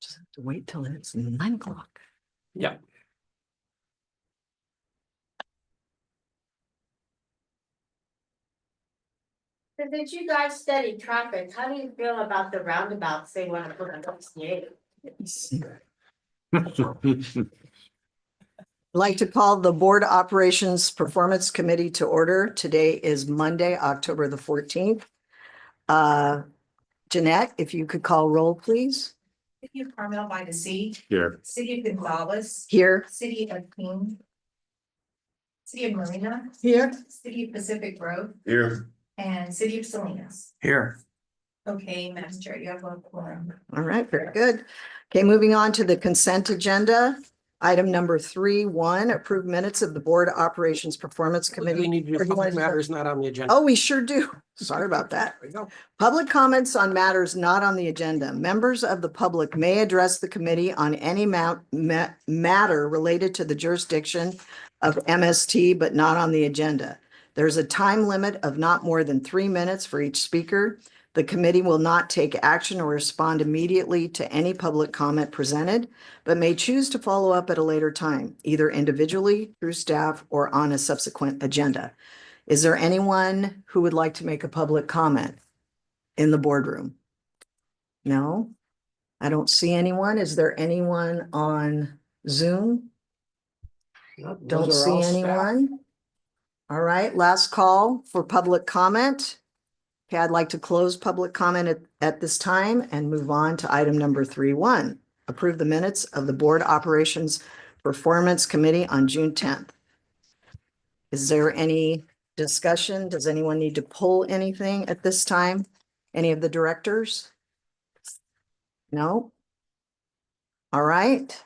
Just have to wait till it's 9 o'clock. Yeah. Did you guys study traffic? How do you feel about the roundabouts they want to put on MST? I'd like to call the Board Operations Performance Committee to order. Today is Monday, October the 14th. Jeanette, if you could call roll, please. City of Carmel by the Sea. Here. City of Gonzales. Here. City of King. City of Marina. Here. City of Pacific Grove. Here. And City of Salinas. Here. Okay, Madam Chair, you have a quorum. All right, very good. Okay, moving on to the consent agenda. Item number 3.1, approve minutes of the Board Operations Performance Committee. We need to Or do you want public to- matters not on the agenda. Oh, we sure do. Sorry about that. There we go. Public comments on matters not on the agenda. Members of the public may address the committee on any matter related to the jurisdiction of MST, but not on the agenda. There's a time limit of not more than 3 minutes for each speaker. The committee will not take action or respond immediately to any public comment presented, but may choose to follow up at a later time, either individually, through staff, or on a subsequent agenda. Is there anyone who would like to make a public comment in the boardroom? No, I don't see anyone. Is there anyone on Zoom? Nope, Don't those are see all staff. anyone. All right, last call for public comment. Okay, I'd like to close public comment at this time and move on to item number 3.1. Approve the minutes of the Board Operations Performance Committee on June 10th. Is there any discussion? Does anyone need to pull anything at this time? Any of the directors? No? All right.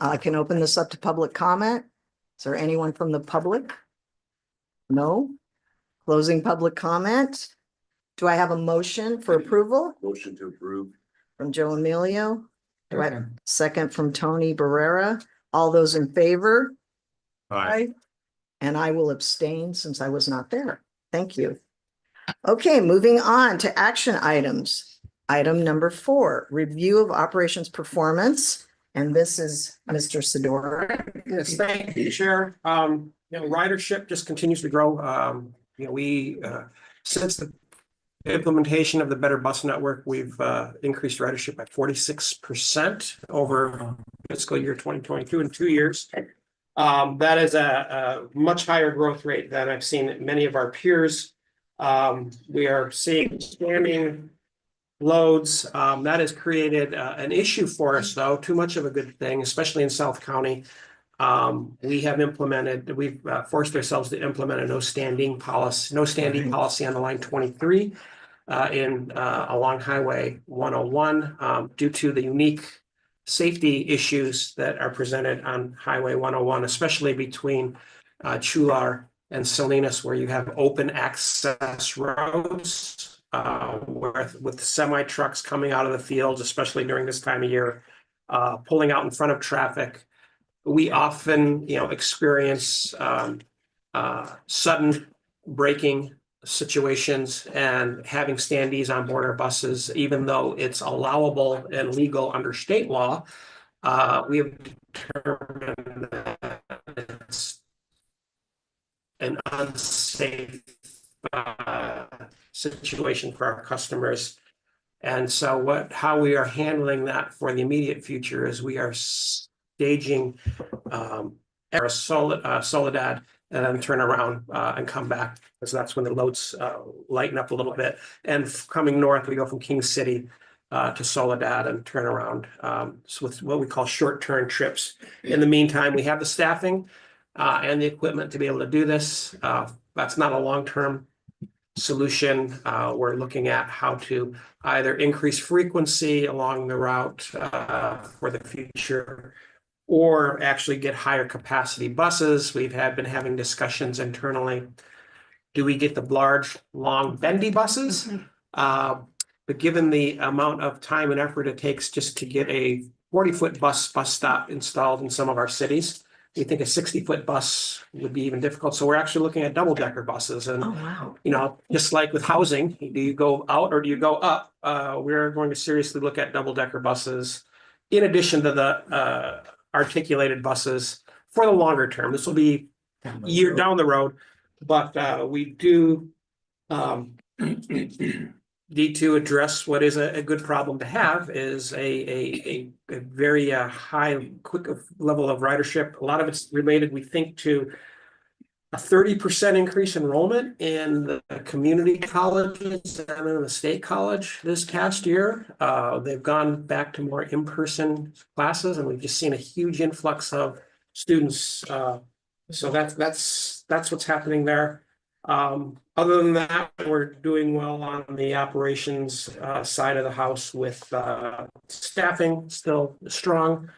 I can open this up to public comment. Is there anyone from the public? No? Closing public comment. Do I have a motion for approval? Motion to approve. From Joe Emilio. Do I have a second from Tony Barrera? All those in favor? Aye. And I will abstain since I was not there. Thank you. Okay, moving on to action items. Item number 4, review of operations performance. And this is Mr. Sidora. Yes, thank you, Chair. Ridership just continues to grow. We since the implementation of the Better Bus Network, we've increased ridership by 46% over fiscal year 2022 in 2 years. That is a much higher growth rate than I've seen many of our peers. We are seeing standing loads. That has created an issue for us, though, too much of a good thing, especially in South County. We've forced ourselves to implement a no standing policy on the line 23 along Highway 101 due to the unique safety issues that are presented on Highway 101, especially between Chular and Salinas, where you have open access roads with semi trucks coming out of the fields, especially during this time of year, pulling out in front of traffic. We often, experience sudden braking situations and having standees on board our buses, even though it's allowable and legal under state law. We have determined that it's an unsafe situation for our customers. And so how we are handling that for the immediate future is we are staging Soledad and then turn around and come back, because that's when the loads lighten up a little bit. And coming north, we go from King City to Soledad and turn around. So with what we call short turn trips. In the meantime, we have the staffing and the equipment to be able to do this. That's not a long-term solution. We're looking at how to either increase frequency along the route for the future, or actually get higher capacity buses. We've been having discussions internally. Do we get the large, long, bendy buses? But given the amount of time and effort it takes just to get a 40-foot bus stop installed in some of our cities, We think a 60-foot bus would be even difficult. So we're actually looking at double-decker buses. And, Oh, wow. you know, just like with housing, do you go out or do you go up? We're going to seriously look at double-decker buses in addition to the articulated buses for the longer term. This will be year down the road, but we do need to address what is a good problem to have is a very high, quick level of ridership. A lot of it's related, we think, to a 30% increase enrollment in the community colleges and in the state college this past year. They've gone back to more in-person classes, and we've just seen a huge influx of students. So that's what's happening there. Other than that, we're doing well on the operations side of the house with staffing still strong.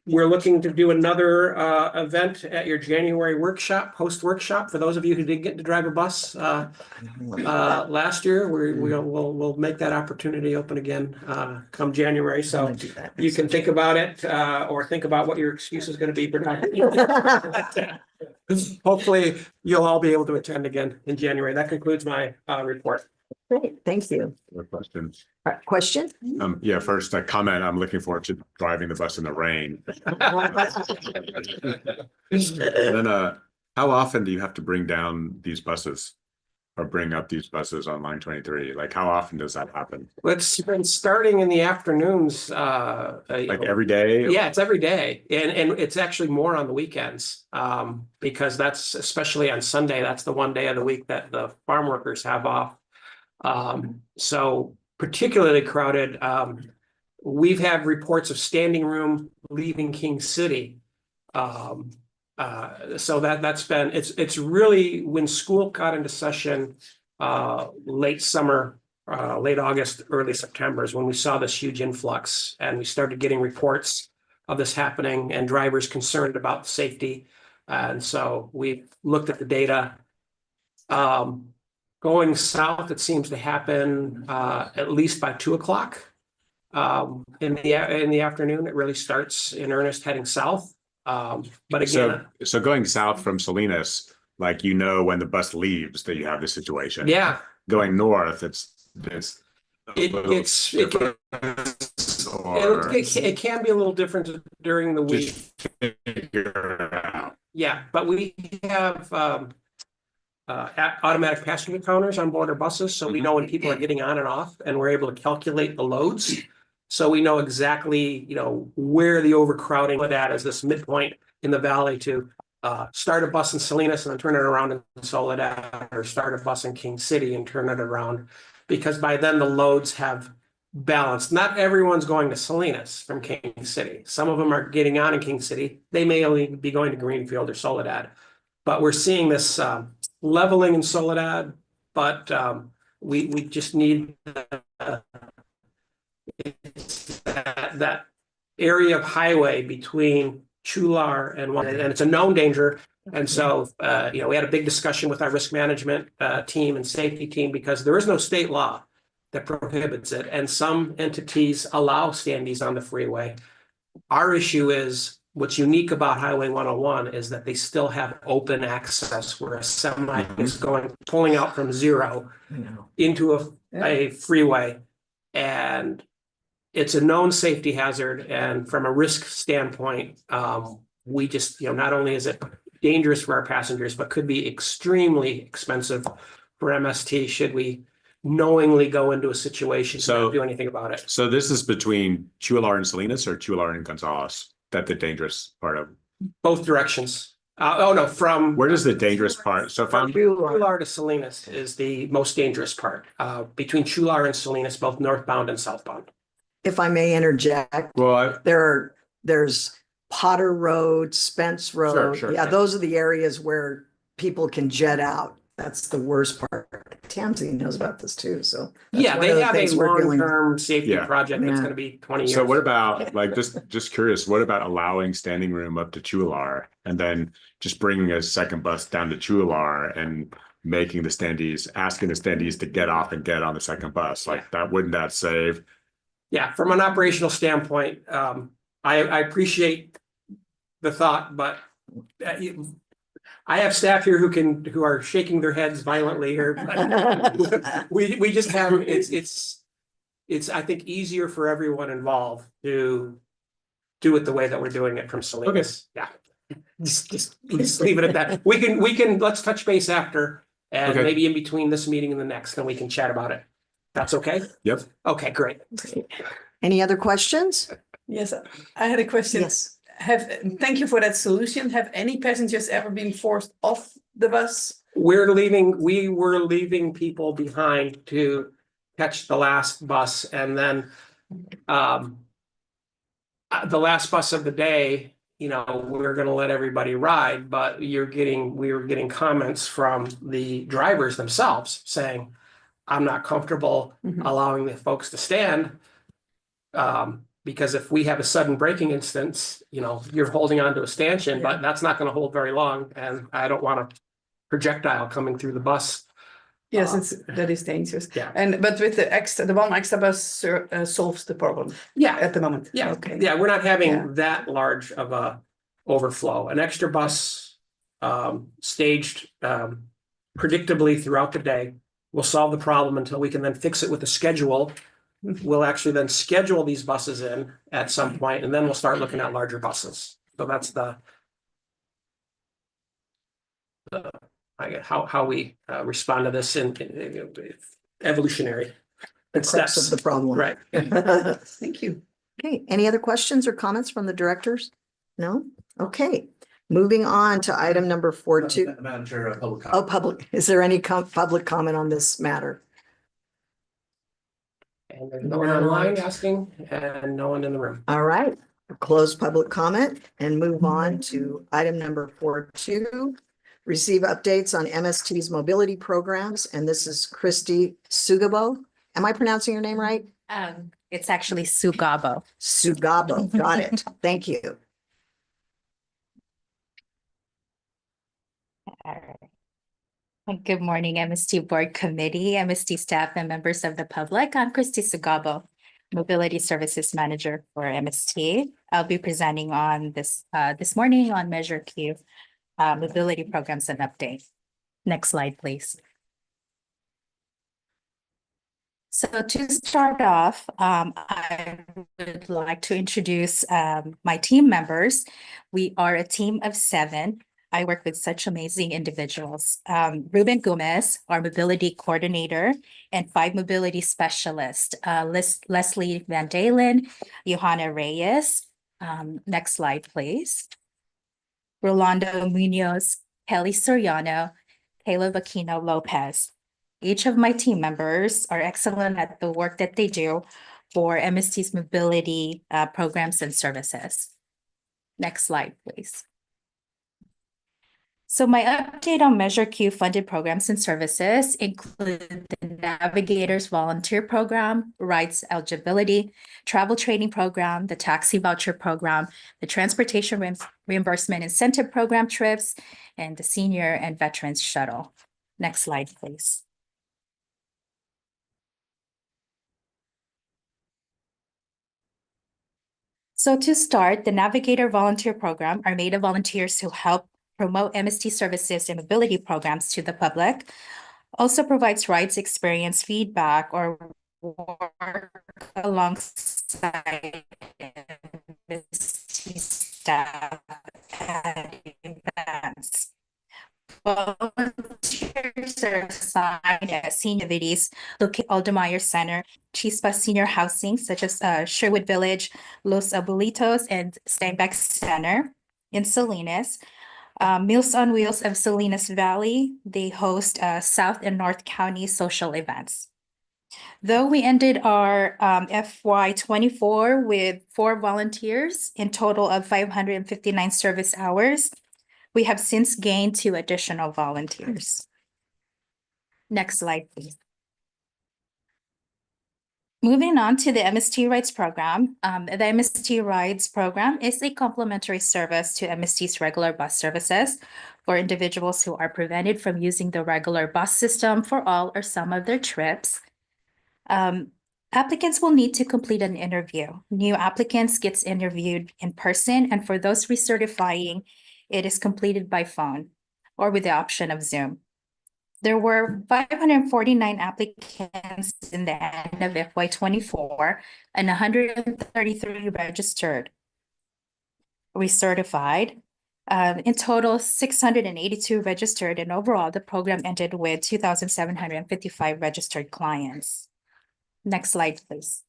We're looking to do another event at your January workshop, post-workshop. For those of you who didn't get to drive a bus last year, we'll make that opportunity open again come January. So you can think about it or think about what your excuse is going to be for not. Hopefully, you'll all be able to attend again in January. That concludes my report. Great, thank you. Questions? Question? Yeah, first a comment. I'm looking forward to driving the bus in the rain. And then, how often do you have to bring down these buses or bring up these buses on line 23? Like, how often does that happen? It's been starting in the afternoons. Like every day? Yeah, it's every day, and it's actually more on the weekends, because that's especially on Sunday. That's the one day of the week that the farm workers have off. So particularly crowded. We've had reports of standing room leaving King City. So that's been it's really when school got into session late summer, late August, early September is when we saw this huge influx, and we started getting reports of this happening and drivers concerned about safety. And so we looked at the data. Going south, it seems to happen at least by 2 o'clock in the afternoon. It really starts in earnest heading south. But again, so going south from Salinas, like, you know, when the bus leaves that you have this situation. yeah, Going north, it can be a little different during the week. figure it out. Yeah, but we have automatic passenger counters on board our buses, so we know when people are getting on and off, and we're able to calculate the loads. So we know exactly, you know, where the overcrowding with that is this midpoint in the valley to start a bus in Salinas and then turn it around in Soledad, or start a bus in King City and turn it around, because by then the loads have balanced. Not everyone's going to Salinas from King City. Some of them are getting on in King City. They may only be going to Greenfield or Soledad, but we're seeing this leveling in Soledad, but we just need that area of highway between Chular and one, and it's a known danger. And so, you know, we had a big discussion with our risk management team and safety team, because there is no state law that prohibits it, and some entities allow standees on the freeway. Our issue is, what's unique about Highway 101 is that they still have open access where a semi is pulling out from zero into a freeway, and it's a known safety hazard. And from a risk standpoint, we just, you know, not only is it dangerous for our passengers, but could be extremely expensive for MST should we knowingly go into a situation and not do anything about it. So this is between Chular and Salinas, or Chular and Gonzales? That the dangerous part of Both directions. Oh no, from where does the dangerous part? So if I'm Chular to Salinas is the most dangerous part. Between Chular and Salinas, both northbound and southbound. If I may interject, well, there's Potter Road, Spence Road. Sure. Yeah, those are the areas where people can jet out. That's the worst part. Tamsin knows about this too, so. Yeah, one of they the have a things we're dealing- long-term safety Yeah. project that's Yeah. gonna be 20 years. so what about, like, just curious, what about allowing standing room up to Chular and then just bringing a second bus down to Chular and making the standees, asking the standees to get off and get on the second bus? Like, that, wouldn't that save? Yeah, from an operational standpoint, I appreciate the thought, but I have staff here who are shaking their heads violently here. But we just have, it's, I think, easier for everyone involved to do it the way that we're doing it from Salinas. Yeah. Just leave it at that. We can, let's touch base after and Okay. maybe in between this meeting and the next, and we can chat about it. That's okay? Yep. Okay, great. Any other questions? Yes, I had a question. Yes. Thank you for that solution. Have any passengers ever been forced off the bus? We were leaving people behind to catch the last bus, and then the last bus of the day, you know, we're gonna let everybody ride, but we were getting comments from the drivers themselves saying, I'm not comfortable Mhm. allowing the folks to stand. Because if we have a sudden braking instance, you know, you're holding onto a stanchion, but that's not gonna hold very long, and I don't want a projectile coming through the bus. Yes, that is dangerous. Yeah. But with the one extra bus solves the problem Yeah, at the moment. yeah, Okay. yeah, we're not having Yeah. that large of a overflow. An extra bus staged predictably throughout the day will solve the problem until we can then fix it with a schedule. We'll actually then schedule these buses in at some point, and then we'll start looking at larger buses. So that's how we respond to this in evolutionary The crux of steps. the problem. Right. Thank you. Okay, any other questions or comments from the directors? No? Okay, moving on to item number 42. Madam Chair, public Oh, comment. public, is there any public comment on this matter? And there's no one online asking, and no one in the room. All right, close public comment and move on to item number 42. Receive updates on MST's mobility programs, and this is Christy Sugabo. Am I pronouncing your name right? It's actually Sugabo. Sugabo, got it. Thank you. All right. Good morning, MST Board Committee, MST staff, and members of the public. I'm Christy Sugabo, Mobility Services Manager for MST. I'll be presenting on this morning on Measure Q, mobility programs and update. Next slide, please. So to start off, I would like to introduce my team members. We are a team of 7. I work with such amazing individuals. Ruben Gomez, our mobility coordinator, and 5 mobility specialists. Leslie Van Dalen, Johanna Reyes. Next slide, please. Rolando Munoz, Kelly Soriano, Caleb Aquino Lopez. Each of my team members are excellent at the work that they do for MST's mobility programs and services. Next slide, please. So my update on Measure Q funded programs and services include the Navigators Volunteer Program, Rides Eligibility, Travel Training Program, the Taxi Voucher Program, the Transportation Reimbursement Incentive Program trips, and the Senior and Veterans Shuttle. Next slide, please. So to start, the Navigator Volunteer Program are made of volunteers who help promote MST services and mobility programs to the public, also provides rides experience feedback or work alongside MST staff at events. Volunteers are assigned at senior activities located at Aldemeyer Center, Chispa Senior Housing, such as Sherwood Village, Los Abuelitos, and Steinbeck Center in Salinas. Meals on Wheels of Salinas Valley, they host South and North County social events. Though we ended our FY24 with 4 volunteers in total of 559 service hours, we have since gained 2 additional volunteers. Next slide, please. Moving on to the MST Rides program. The MST Rides program is a complimentary service to MST's regular bus services for individuals who are prevented from using the regular bus system for all or some of their trips. Applicants will need to complete an interview. New applicants gets interviewed in person, and for those recertifying, it is completed by phone or with the option of Zoom. There were 549 applicants in the end of FY 24 and 133 registered, recertified. In total, 682 registered, and overall, the program ended with 2,755 registered clients. Next slide, please.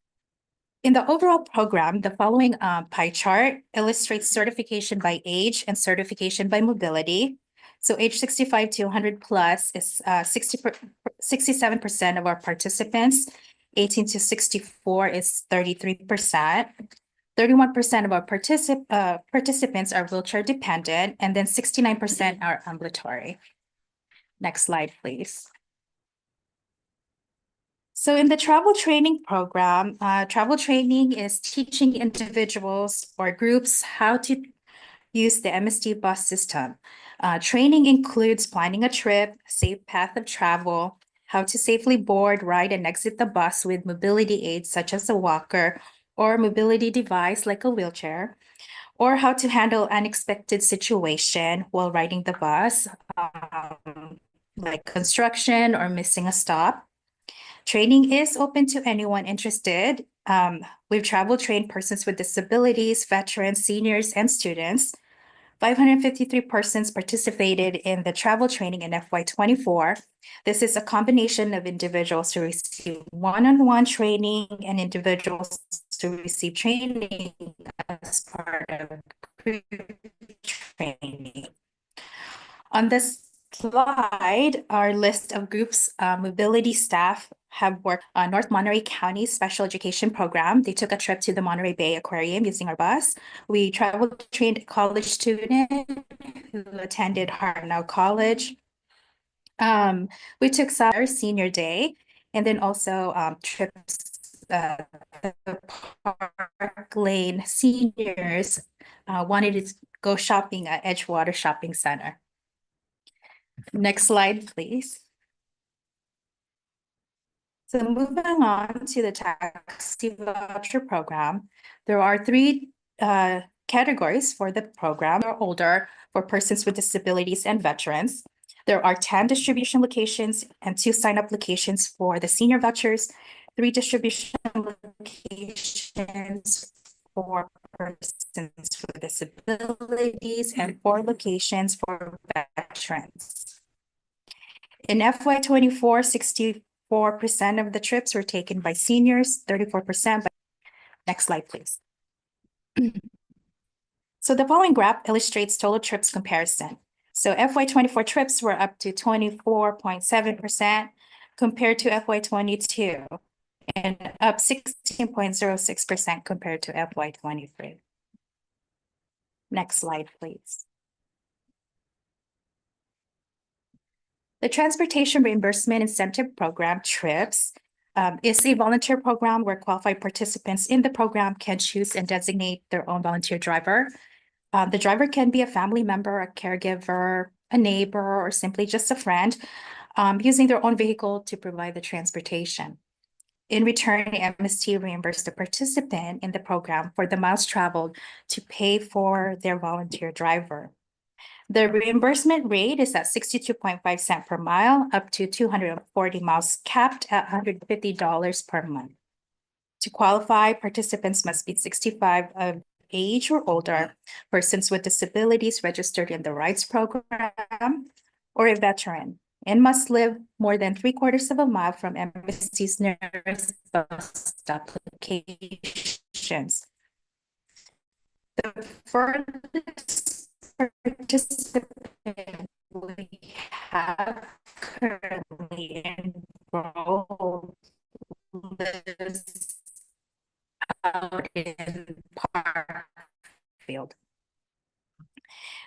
In the overall program, the following pie chart illustrates certification by age and certification by mobility. So age 65 to 100 plus is 67% of our participants. 18 to 64 is 33%. 31% of our participants are wheelchair dependent, and then 69% are ambulatory. Next slide, please. So in the travel training program, travel training is teaching individuals or groups how to use the MST bus system. Training includes planning a trip, safe path of travel, how to safely board, ride, and exit the bus with mobility aids such as a walker or mobility device like a wheelchair, or how to handle unexpected situation while riding the bus, like construction or missing a stop. Training is open to anyone interested. We've travel trained persons with disabilities, veterans, seniors, and students. 553 persons participated in the travel training in FY 24. This is a combination of individuals who receive one-on-one training and individuals who receive training as part of group training. On this slide, our list of groups, mobility staff have worked on North Monterey County Special Education Program. They took a trip to the Monterey Bay Aquarium using our bus. We travel trained a college student who attended Hartnell College. We took our senior day, and then also trips, the Park Lane seniors wanted to go shopping at Edgewater Shopping Center. Next slide, please. So moving on to the taxi voucher program, there are three categories for the program. They're older, for persons with disabilities and veterans. There are 10 distribution locations and 2 sign-up locations for the senior vouchers, 3 distribution locations for persons with disabilities, and 4 locations for veterans. In FY 24, 64% of the trips were taken by seniors, 34%. Next slide, please. So the following graph illustrates total trips comparison. So FY 24 trips were up to 24.7% compared to FY 22 and up 16.06% compared to FY 23. Next slide, please. The Transportation Reimbursement Incentive Program, TRIPS, is a volunteer program where qualified participants in the program can choose and designate their own volunteer driver. The driver can be a family member, a caregiver, a neighbor, or simply just a friend, using their own vehicle to provide the transportation. In return, MST reimbursed the participant in the program for the miles traveled to pay for their volunteer driver. The reimbursement rate is at 62.5 cents per mile, up to 240 miles, capped at $150 per month. To qualify, participants must be 65 of age or older, persons with disabilities registered in the RIDES program, or a veteran, and must live more than 3/4 of a mile from MST's nearest bus stop locations. The furthest participant we have currently enrolled lives out in Parkfield.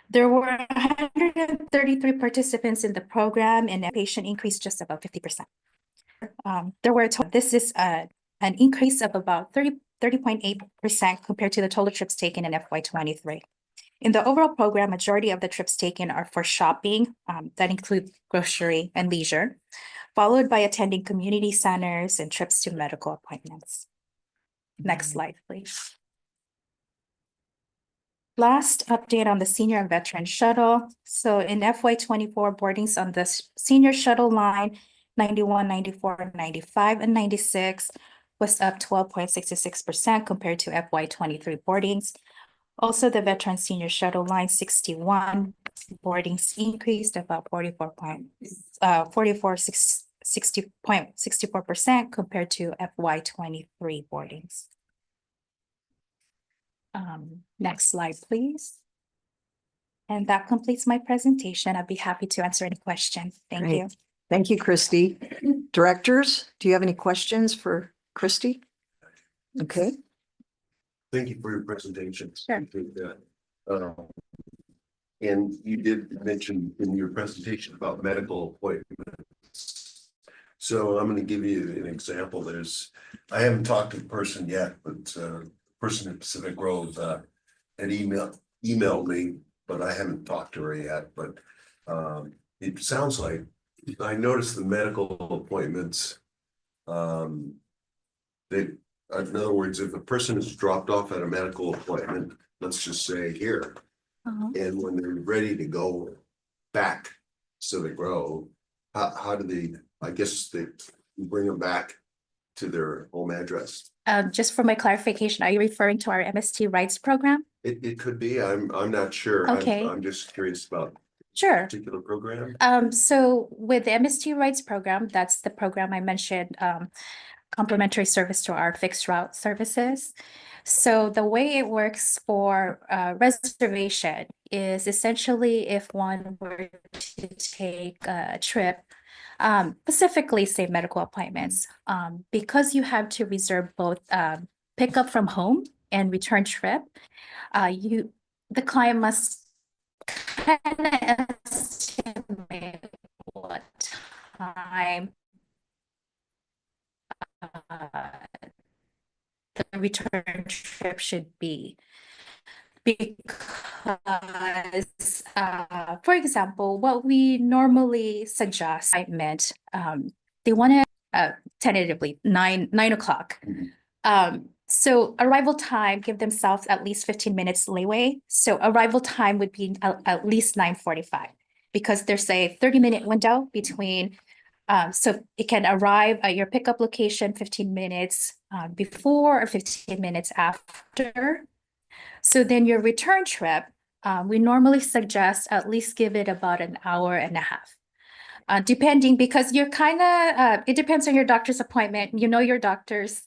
There were 133 participants in the program, and the patient increased just about 50%. This is an increase of about 30.8% compared to the total trips taken in FY 23. In the overall program, majority of the trips taken are for shopping, that include grocery and leisure. followed by attending community centers and trips to medical appointments. Next slide, please. Last update on the senior and veteran shuttle. So in FY 24, boardings on the senior shuttle line 91, 94, 95, and 96 was up 12.66% compared to FY 23 boardings. Also, the veteran senior shuttle line 61 boardings increased about 60.64% compared to FY 23 boardings. Next slide, please. And that completes my presentation. I'd be happy to answer any questions. Thank Great. you. Thank you, Christy. Directors, do you have any questions for Christy? Okay, Thank you for your presentation. Sure. And you did mention in your presentation about medical appointments. So I'm going to give you an example. I haven't talked to the person yet, but the person in Pacific Grove had emailed me, but I haven't talked to her yet. But it sounds like I noticed the medical appointments. In other words, if a person is dropped off at a medical appointment, let's just say here, and when they're ready to go back Civic Grove, how do they, I guess they bring them back to their home address? Just for my clarification, are you referring to our MST rights program? It could be, I'm not sure. Okay. I'm just curious about Sure. particular program. So with the MST rights program, that's the program I mentioned, complimentary service to our fixed route services. So the way it works for reservation is essentially if one were to take a trip, specifically say medical appointments, because you have to reserve both pickup from home and return trip, the client must kind of estimate what time the return trip should be. Because, for example, what we normally suggest, I meant, they want to tentatively 9 o'clock. So arrival time, give themselves at least 15 minutes leeway. So arrival time would be at least 9:45 because there's a 30-minute window between. So it can arrive at your pickup location 15 minutes before or 15 minutes after. So then your return trip, we normally suggest at least give it about an hour and a half. Depending, because you're kind of, it depends on your doctor's appointment, you know your doctors.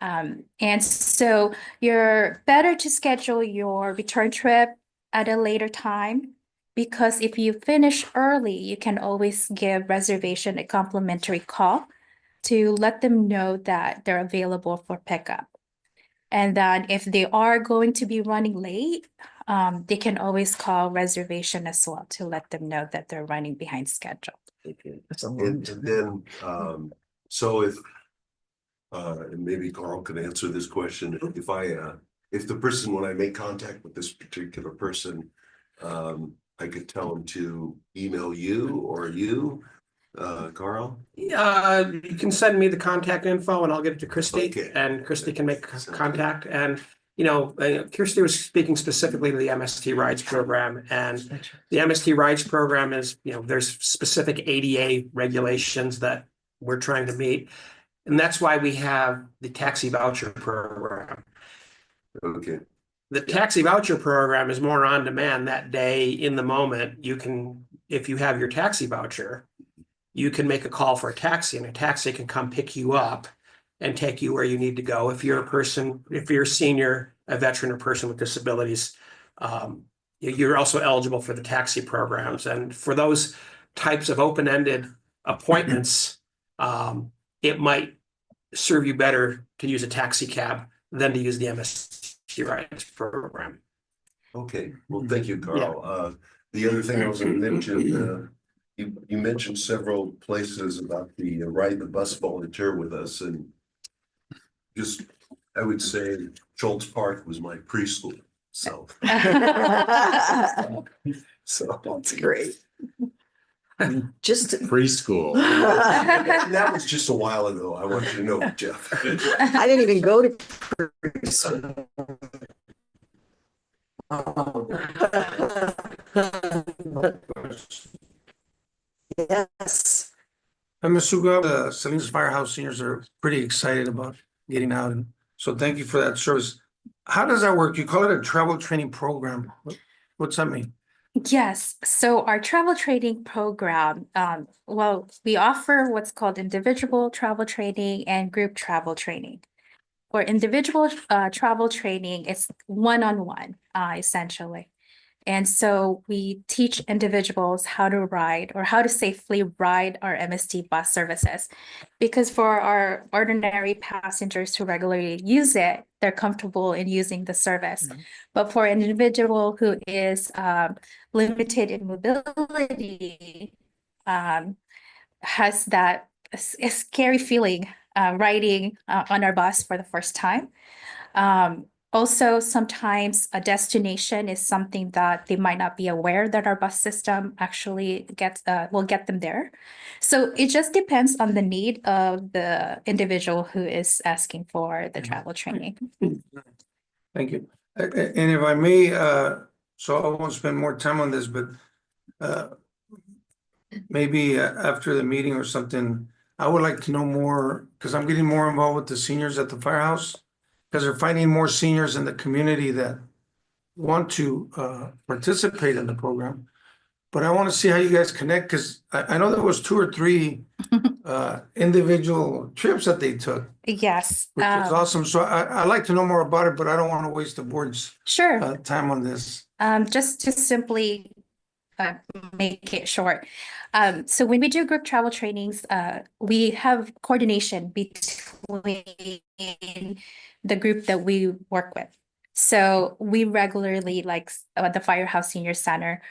And so you're better to schedule your return trip at a later time, because if you finish early, you can always give reservation a complimentary call to let them know that they're available for pickup. And then if they are going to be running late, they can always call reservation as well to let them know that they're running behind schedule. Okay. that's a long And time. then, so if, and maybe Carl could answer this question, if the person, when I make contact with this particular person, I could tell them to email you or you, Carl? You can send me the contact info and I'll get it to Christy, Okay. and Christy can make Sounds contact. And Kirsty was speaking specifically to the MST rights program, and the MST rights program is, there's specific ADA regulations that we're trying to meet. And that's why we have the taxi voucher program. Okay, The taxi voucher program is more on demand that day in the moment. You can, if you have your taxi voucher, you can make a call for a taxi and a taxi can come pick you up and take you where you need to go. If you're a person, if you're a senior, a veteran, or person with disabilities, you're also eligible for the taxi programs. And for those types of open-ended appointments, it might serve you better to use a taxi cab than to use the MST rights program. okay, well, thank you, Carl. The other thing I was gonna mention, you mentioned several places about the ride the bus volunteer with us, and just, I would say Schultz Park was my preschool, so. So, That's great. Just, Preschool. And that was just a while ago. I want you to know, Jeff. I didn't even go to preschool. Yes, Ms. Suga, the Salinas Firehouse seniors are pretty excited about getting out, and so thank you for that service. How does that work? You call it a travel training program. What's that mean? Yes, so our travel training program, well, we offer what's called individual travel training and group travel training. For individual travel training, it's one-on-one, essentially. And so we teach individuals how to ride or how to safely ride our MST bus services. Because for our ordinary passengers who regularly use it, they're comfortable in using the service. But for an individual who is limited in mobility, has that a scary feeling riding on our bus for the first time. Also, sometimes a destination is something that they might not be aware that our bus system actually will get them there. So it just depends on the need of the individual who is asking for the travel training. Thank you. And if I may, so I won't spend more time on this, but maybe after the meeting or something, I would like to know more, because I'm getting more involved with the seniors at the firehouse, because they're finding more seniors in the community that want to participate in the program. But I want to see how you guys connect, because I know there was 2 or 3 individual trips that they took, Yes, which is awesome. So I'd like to know more about it, but I don't want to waste the board's sure. time on this. Just to simply make it short. So when we do group travel trainings, we have coordination between the group that we work with. So we regularly, like the Firehouse Senior Center,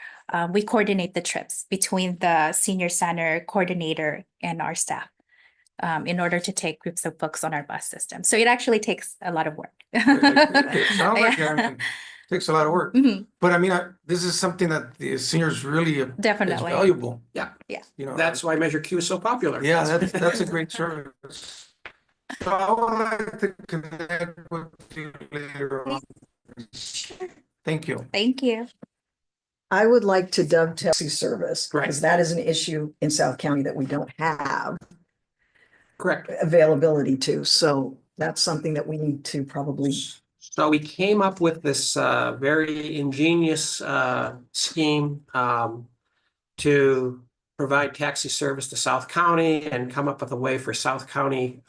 we coordinate the trips between the senior center coordinator and our staff in order to take groups of folks on our bus system. So it actually takes a lot of work. It sounds like it. I mean, takes a lot of work. Mhm, But I mean, this is something that the seniors really is definitely. valuable. Yeah. Yeah. You know, That's why Measure Q is so popular. yeah, that's a great service. So I would like to connect with you later on. Thank you. Thank you. I would like to dovetail taxi service Right. because that is an issue in South County that we don't have Correct. availability to. So that's something that we need to probably. So we came up with this very ingenious scheme to provide taxi service to South County and come up with a way for South County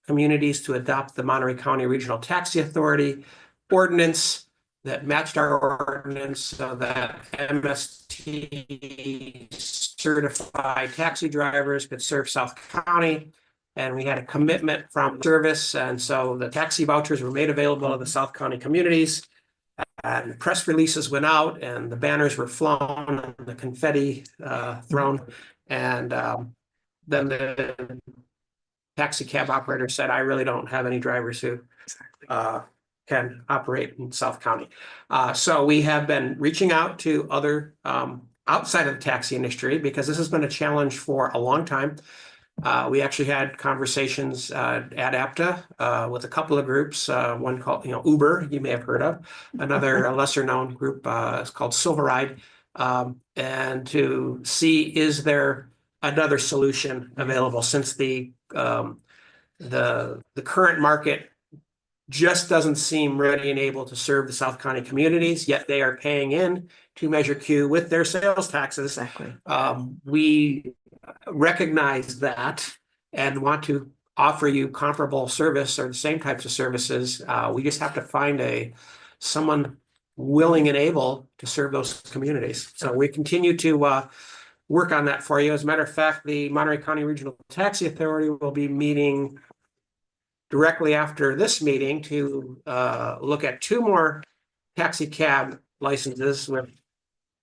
communities to adopt the Monterey County Regional Taxi Authority ordinance that matched our ordinance so that MST certified taxi drivers could serve South County. And we had a commitment from service, and so the taxi vouchers were made available to the South County communities. And press releases went out, and the banners were flown, and the confetti thrown, and then the taxi cab operator said, "I really don't have any drivers who can operate in South County." So we have been reaching out to other outside of the taxi industry because this has been a challenge for a long time. We actually had conversations at APTA with a couple of groups, one called, Uber, you may have heard of, another lesser known group is called Silveride, and to see, is there another solution available since the current market just doesn't seem ready and able to serve the South County communities, yet they are paying in to Measure Q with their sales taxes. Exactly. We recognize that and want to offer you comparable service or the same types of services. We just have to find someone willing and able to serve those communities. So we continue to work on that for you. As a matter of fact, the Monterey County Regional Taxi Authority will be meeting directly after this meeting to look at 2 more taxi cab licenses with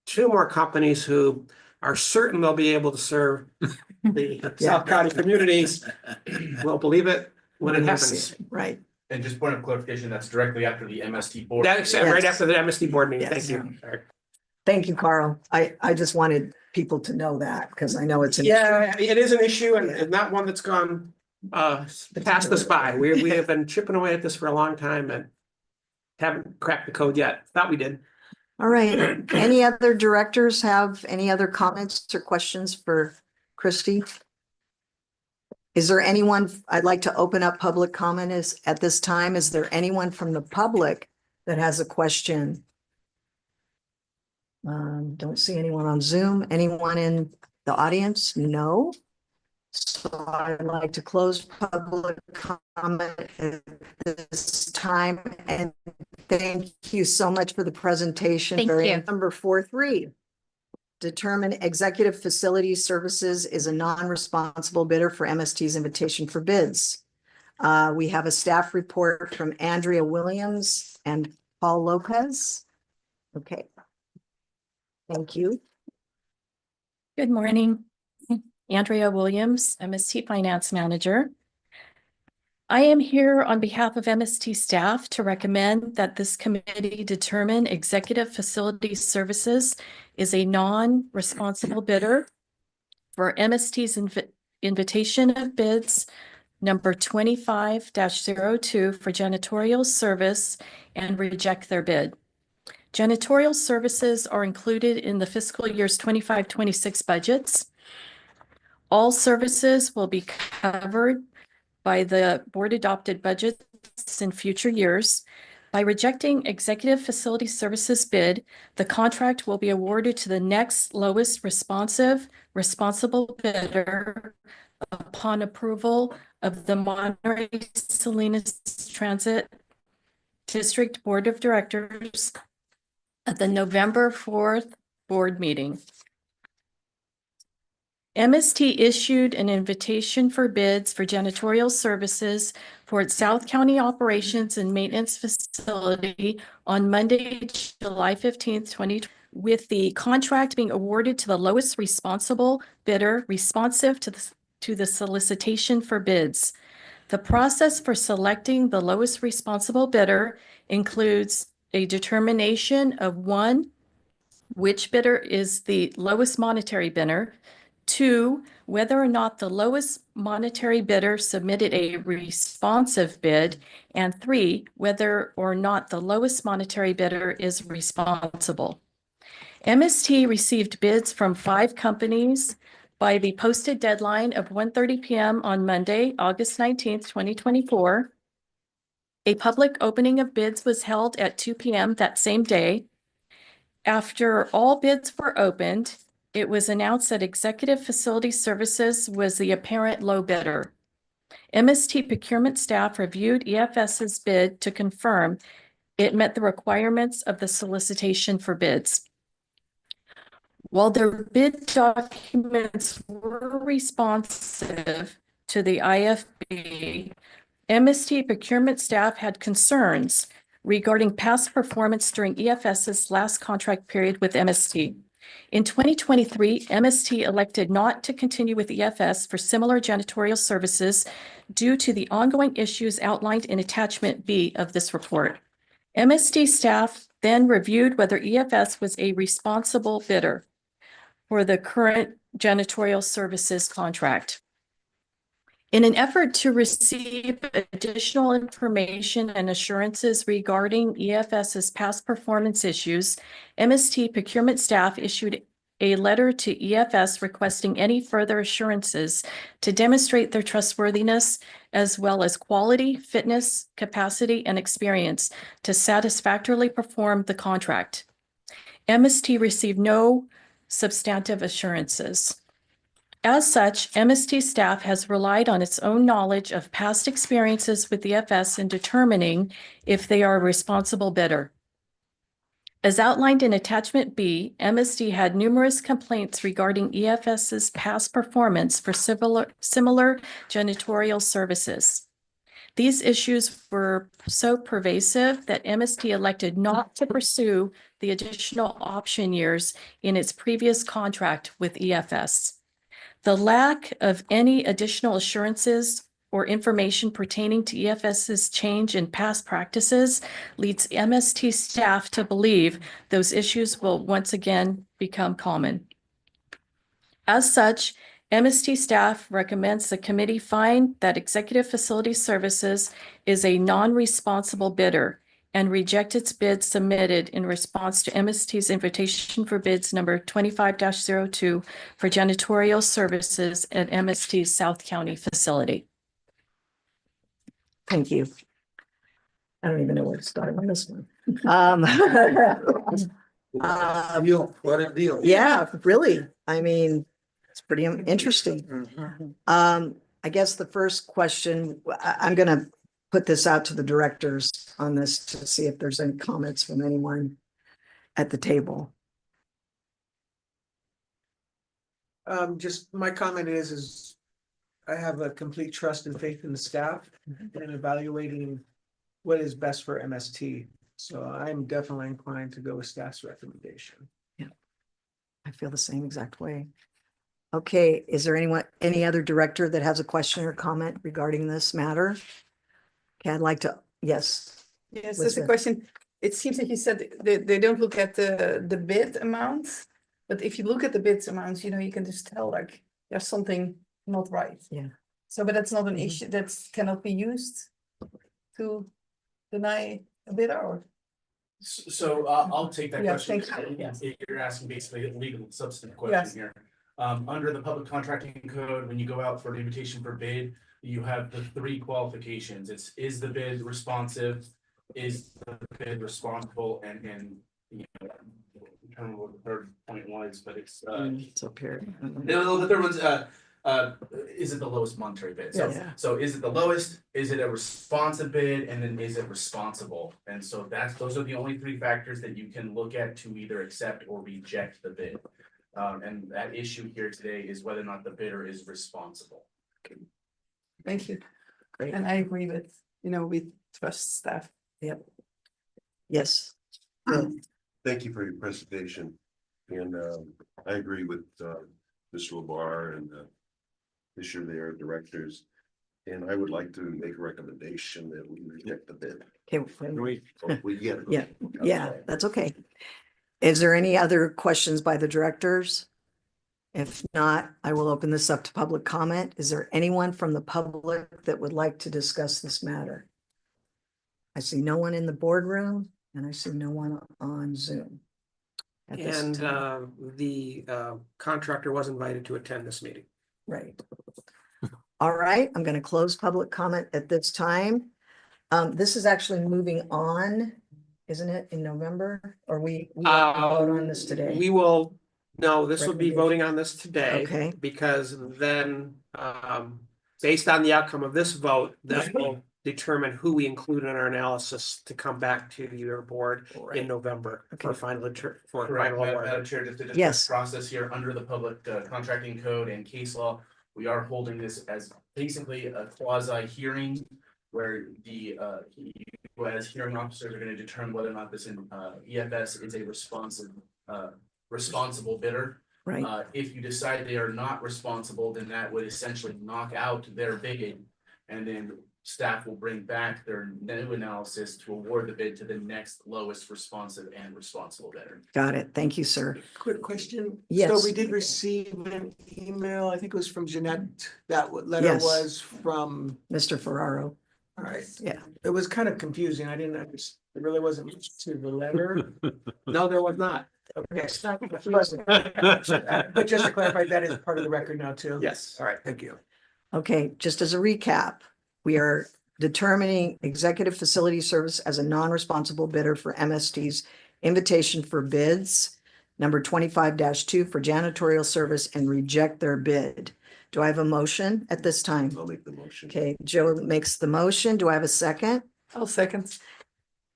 2 more companies who are certain they'll be able to serve the South County communities. We'll believe it when it happens. Right. And just point of clarification, that's directly after the MST board. That's Yes. right after the MST board meeting. Thank Yes. you. Thank you, Carl. I just wanted people to know that because I know it's. Yeah, it is an issue and not one that's gone passed us by. We have been chipping away at this for a long time and haven't cracked the code yet. Thought we did. All right. Any other directors have any other comments or questions for Christie? Is there anyone, I'd like to open up public comment at this time. Is there anyone from the public that has a question? Don't see anyone on Zoom. Anyone in the audience? No. So I'd like to close public comment at this time, and thank you so much for the presentation. Thank Very- you. Number 4.3. Determine executive facility services is a non-responsible bidder for MST's invitation for bids. We have a staff report from Andrea Williams and Paul Lopez. Okay. Thank you. Good morning. Andrea Williams, MST Finance Manager. I am here on behalf of MST staff to recommend that this committee determine Executive Facility Services is a non-responsible bidder for MST's invitation of bids number 25-02 for janitorial service and reject their bid. Janitorial services are included in the fiscal year's 25-26 budgets. All services will be covered by the board-adopted budgets in future years. By rejecting Executive Facility Services bid, the contract will be awarded to the next lowest responsible bidder upon approval of the Monterey Salinas Transit District Board of Directors at the November 4th board meeting. MST issued an invitation for bids for janitorial services for its South County Operations and Maintenance Facility on Monday, July 15th, 2020, with the contract being awarded to the lowest responsible bidder responsive to the solicitation for bids. The process for selecting the lowest responsible bidder includes a determination of 1, which bidder is the lowest monetary bidder, 2, whether or not the lowest monetary bidder submitted a responsive bid, and 3, whether or not the lowest monetary bidder is responsible. MST received bids from 5 companies by the posted deadline of 1:30 p.m. on Monday, August 19th, 2024. A public opening of bids was held at 2 p.m. that same day. After all bids were opened, it was announced that Executive Facility Services was the apparent low bidder. MST procurement staff reviewed EFS's bid to confirm it met the requirements of the solicitation for bids. While their bid documents were responsive to the IFB, MST procurement staff had concerns regarding past performance during EFS's last contract period with MST. In 2023, MST elected not to continue with EFS for similar janitorial services due to the ongoing issues outlined in Attachment B of this report. MST staff then reviewed whether EFS was a responsible bidder for the current janitorial services contract. In an effort to receive additional information and assurances regarding EFS's past performance issues, MST procurement staff issued a letter to EFS requesting any further assurances to demonstrate their trustworthiness, as well as quality, fitness, capacity, and experience to satisfactorily perform the contract. MST received no substantive assurances. As such, MST staff has relied on its own knowledge of past experiences with EFS in determining if they are a responsible bidder. As outlined in Attachment B, MST had numerous complaints regarding EFS's past performance for similar janitorial services. These issues were so pervasive that MST elected not to pursue the additional option years in its previous contract with EFS. The lack of any additional assurances or information pertaining to EFS's change in past practices leads MST staff to believe those issues will once again become common. As such, MST staff recommends the committee find that Executive Facility Services is a non-responsible bidder and reject its bid submitted in response to MST's invitation for bids number 25-02 for janitorial services at MST's South County facility. Thank you. I don't even know where to start on this one. What a deal. Yeah, really. I mean, it's pretty interesting. I guess the first question, I'm gonna put this out to the directors on this to see if there's any comments from anyone at the table. Just my comment is I have a complete trust and faith in the staff in evaluating what is best for MST. So I'm definitely inclined to go with staff's recommendation. I feel the same exact way. Okay, is there any other director that has a question or comment regarding this matter? Okay, I'd like to, yes. Yes, What's that's a that? question. It seems like you said they don't look at the bid amounts, but if you look at the bids amounts, you can just tell like there's something not right. Yeah. So, but that's not an Mhm. issue that cannot be used to deny a bidder or. So I'll take that Yeah, question. thank you. Yes. You're asking basically a legal substantive Yes. question here. Under the public contracting code, when you go out for an invitation for bid, you have the three qualifications. Is the bid responsive? Is the bid responsible? And you know, I don't know what the third point was, but it's It's up here. no, the third one's is it the lowest monetary bid? So Yeah. so is it the lowest? Is it a responsive bid? And then is it responsible? And so those are the only three factors that you can look at to either accept or reject the bid. And that issue here today is whether or not the bidder is responsible. Thank you. Great. And I agree with, we trust staff. Yep. Yes. Thank you for your presentation. And I agree with Mr. LeBar and Mr. their directors. And I would like to make a recommendation that we reject the bid. Okay, Yeah. yeah, that's okay. Is there any other questions by the directors? If not, I will open this up to public comment. Is there anyone from the public that would like to discuss this matter? I see no one in the boardroom and I see no one on Zoom. at this And time. the contractor was invited to attend this meeting. Right. All right, I'm going to close public comment at this time. This is actually moving on, isn't it, in November? Or we have to vote on this today? We will, no, this will be Recommendation. voting on this today. Okay. Because then, based on the outcome of this vote, that will determine who we include in our analysis to come back to your board in November for Okay. final, for Correct, final award. Madam Chair, just to Yes. discuss process here under the public contracting code and case law. We are holding this as basically a quasi hearing where the as hearing officers are going to determine whether or not this EFS is a responsible bidder. Right, If you decide they are not responsible, then that would essentially knock out their bidding. And then staff will bring back their new analysis to award the bid to the next lowest responsive and responsible bidder. got it. Thank you, sir. Quick question. Yes. So we did receive an email, I think it was from Jeanette, that letter Yes. was from, Mr. Ferraro. all right. Yeah. It was kind of confusing. I didn't understand. There really wasn't much to the letter. No, there was not. Okay. But just to clarify, that is part of the record now too? Yes. All right, thank you. Okay, just as a recap, we are determining executive facility service as a non-responsible bidder for MST's invitation for bids, number 25-2 for janitorial service, and reject their bid. Do I have a motion at this time? I'll make the motion. Okay, Joe makes the motion. Do I have a second? I'll second.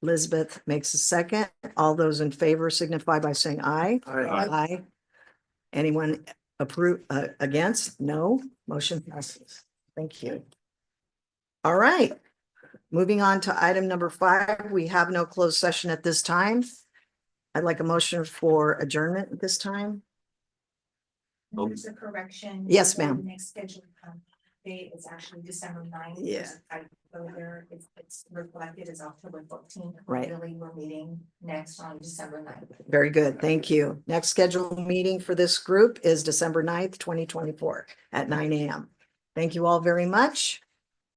Elizabeth makes a second. All those in favor signify by saying aye. Aye. Anyone approve, against? No, motion passes. Thank you. All right, moving on to item number 5. We have no closed session at this time. I'd like a motion for adjournment at this time. There's a correction. Yes, ma'am. Next scheduled. date is actually December 9th. Yeah. I go there, it's reflected as October 14th. Right. Really, we're meeting next on December 9th. Very good. Thank you. Next scheduled meeting for this group is December 9th, 2024 at 9 a.m. Thank you all very much.